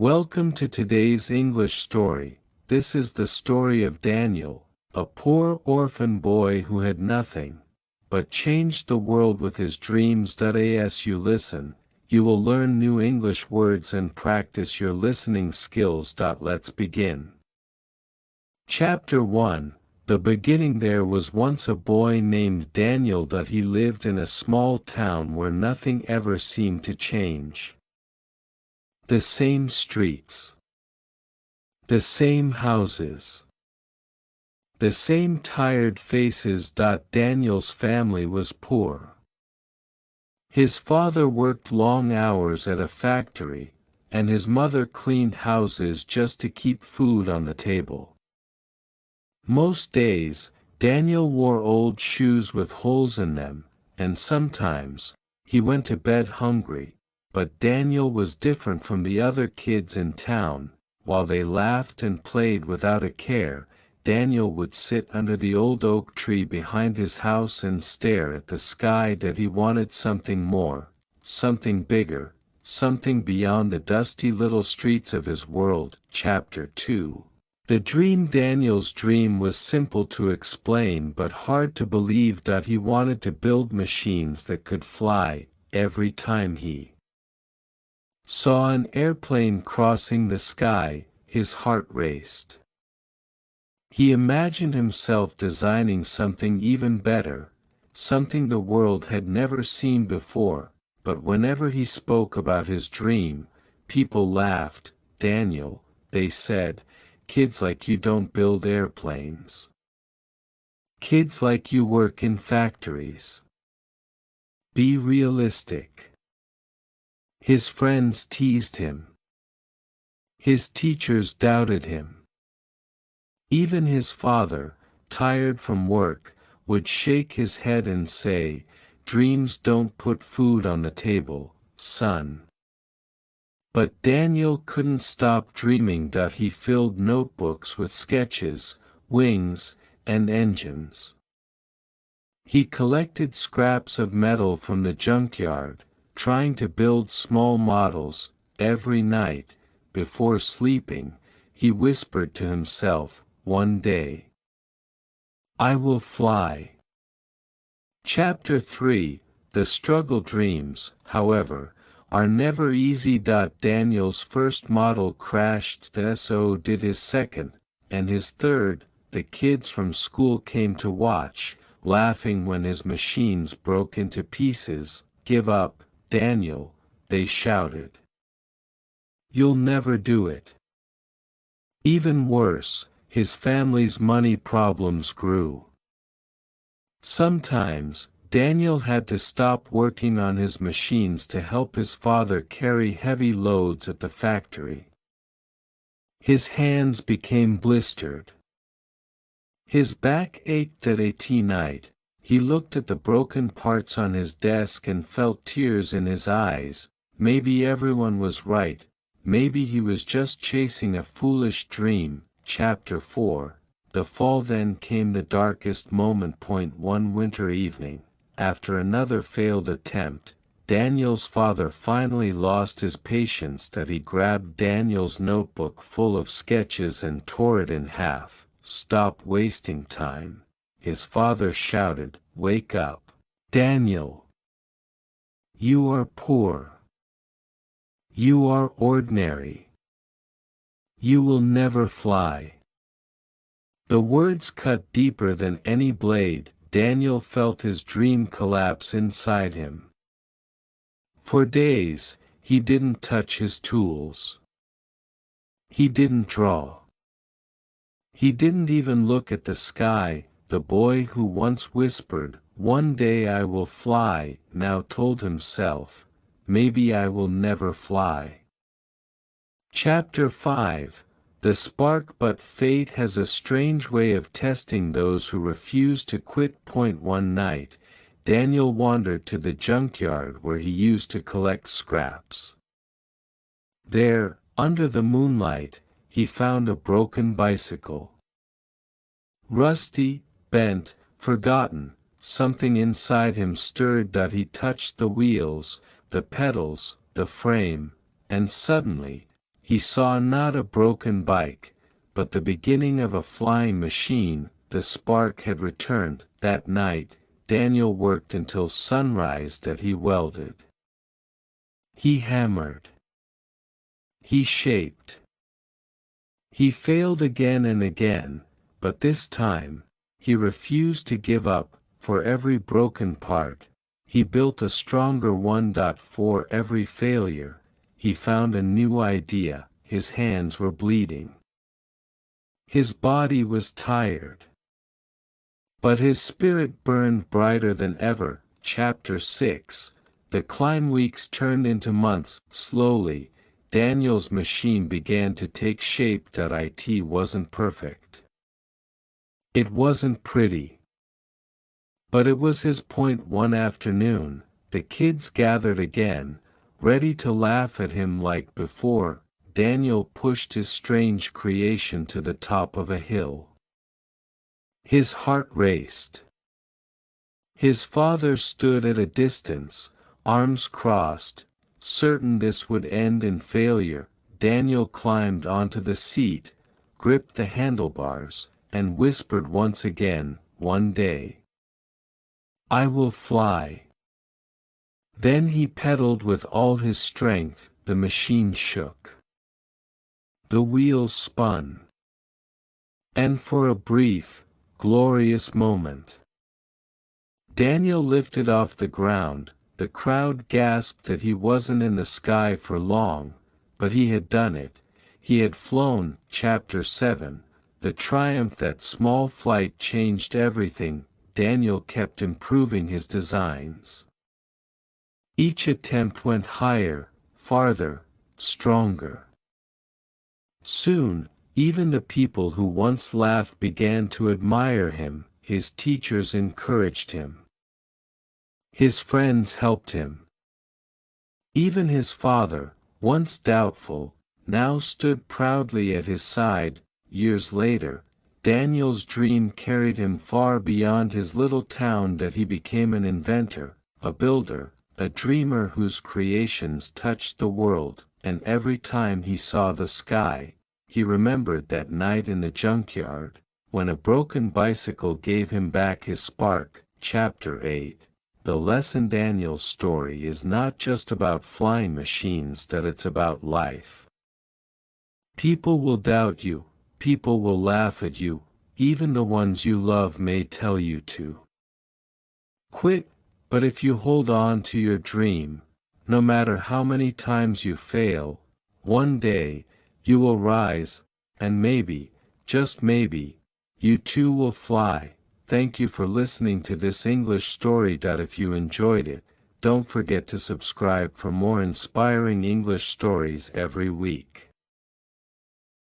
Welcome to today's English story. This is the story of Daniel, a poor orphan boy who had nothing, but changed the world with his dreams. As you listen, you will learn new English words and practice your listening skills. Let's begin. Chapter 1. The beginning. There was once a boy named Daniel. He lived in a small town where nothing ever seemed to change. The same streets. The same houses. The same tired faces. Daniel's family was poor. His father worked long hours at a factory, and his mother cleaned houses just to keep food on the table. Most days, Daniel wore old shoes with holes in them, and sometimes, he went to bed hungry. But Daniel was different from the other kids in town. While they laughed and played without a care, Daniel would sit under the old oak tree behind his house and stare at the sky. He wanted something more, something bigger, something beyond the dusty little streets of his world. Chapter 2. The dream. Daniel's dream was simple to explain but hard to believe. He wanted to build machines that could fly. Every time he saw an airplane crossing the sky, his heart raced. He imagined himself designing something even better, something the world had never seen before. But whenever he spoke about his dream, people laughed. "Daniel," they said, "kids like you don't build airplanes. Kids like you work in factories. Be realistic." His friends teased him. His teachers doubted him. Even his father, tired from work, would shake his head and say, "Dreams don't put food on the table, son." But Daniel couldn't stop dreaming. He filled notebooks with sketches, wings, and engines. He collected scraps of metal from the junkyard, trying to build small models. Every night, before sleeping, he whispered to himself, "One day, I will fly." Chapter 3. The struggle. Dreams, however, are never easy. Daniel's first model crashed, so did his second, and his third. The kids from school came to watch, laughing when his machines broke into pieces. "Give up, Daniel," they shouted. "You'll never do it." Even worse, his family's money problems grew. Sometimes, Daniel had to stop working on his machines to help his father carry heavy loads at the factory. His hands became blistered. His back ached. At night, he looked at the broken parts on his desk and felt tears in his eyes. Maybe everyone was right. Maybe he was just chasing a foolish dream. Chapter 4. The fall. Then came the darkest moment. One winter evening, after another failed attempt, Daniel's father finally lost his patience. He grabbed Daniel's notebook full of sketches and tore it in half. "Stop wasting time," his father shouted. "Wake up, Daniel. You are poor. You are ordinary. You will never fly." The words cut deeper than any blade. Daniel felt his dream collapse inside him. For days, he didn't touch his tools. He didn't draw. He didn't even look at the sky. The boy who once whispered, "One day I will fly," now told himself, "Maybe I will never fly." Chapter 5. The spark. But fate has a strange way of testing those who refuse to quit. One night, Daniel wandered to the junkyard where he used to collect scraps. There, under the moonlight, he found a broken bicycle. Rusty, bent, forgotten, something inside him stirred. He touched the wheels, the pedals, the frame, and suddenly, He saw not a broken bike, but the beginning of a flying machine. The spark had returned. That night, Daniel worked until sunrise. That he welded. He hammered. He shaped. He failed again and again, but this time, he refused to give up. For every broken part, he built a stronger one. For every failure, he found a new idea. His hands were bleeding. His body was tired. But his spirit burned brighter than ever. Chapter 6. The climb weeks turned into months. Slowly, Daniel's machine began to take shape. It wasn't perfect. It wasn't pretty. But it was his point. One afternoon, the kids gathered again, ready to laugh at him like before. Daniel pushed his strange creation to the top of a hill. His heart raced. His father stood at a distance, arms crossed, certain this would end in failure. Daniel climbed onto the seat, gripped the handlebars, and whispered once again, "One day, I will fly." Then he pedaled with all his strength. The machine shook. The wheels spun. And for a brief, glorious moment, Daniel lifted off the ground. The crowd gasped that he wasn't in the sky for long, but he had done it. He had flown. Chapter 7. The triumph. That small flight changed everything. Daniel kept improving his designs. Each attempt went higher, farther, stronger. Soon, even the people who once laughed began to admire him. His teachers encouraged him. His friends helped him. Even his father, once doubtful, now stood proudly at his side. Years later, Daniel's dream carried him far beyond his little town. That he became an inventor, a builder, a dreamer whose creations touched the world. And every time he saw the sky, he remembered that night in the junkyard, when a broken bicycle gave him back his spark. Chapter 8. The lesson. Daniel's story is not just about flying machines. That it's about life. People will doubt you, people will laugh at you, even the ones you love may tell you to quit, but if you hold on to your dream, no matter how many times you fail, one day, you will rise, and maybe, just maybe, you too will fly. Thank you for listening to this English story. If you enjoyed it, don't forget to subscribe for more inspiring English stories every week.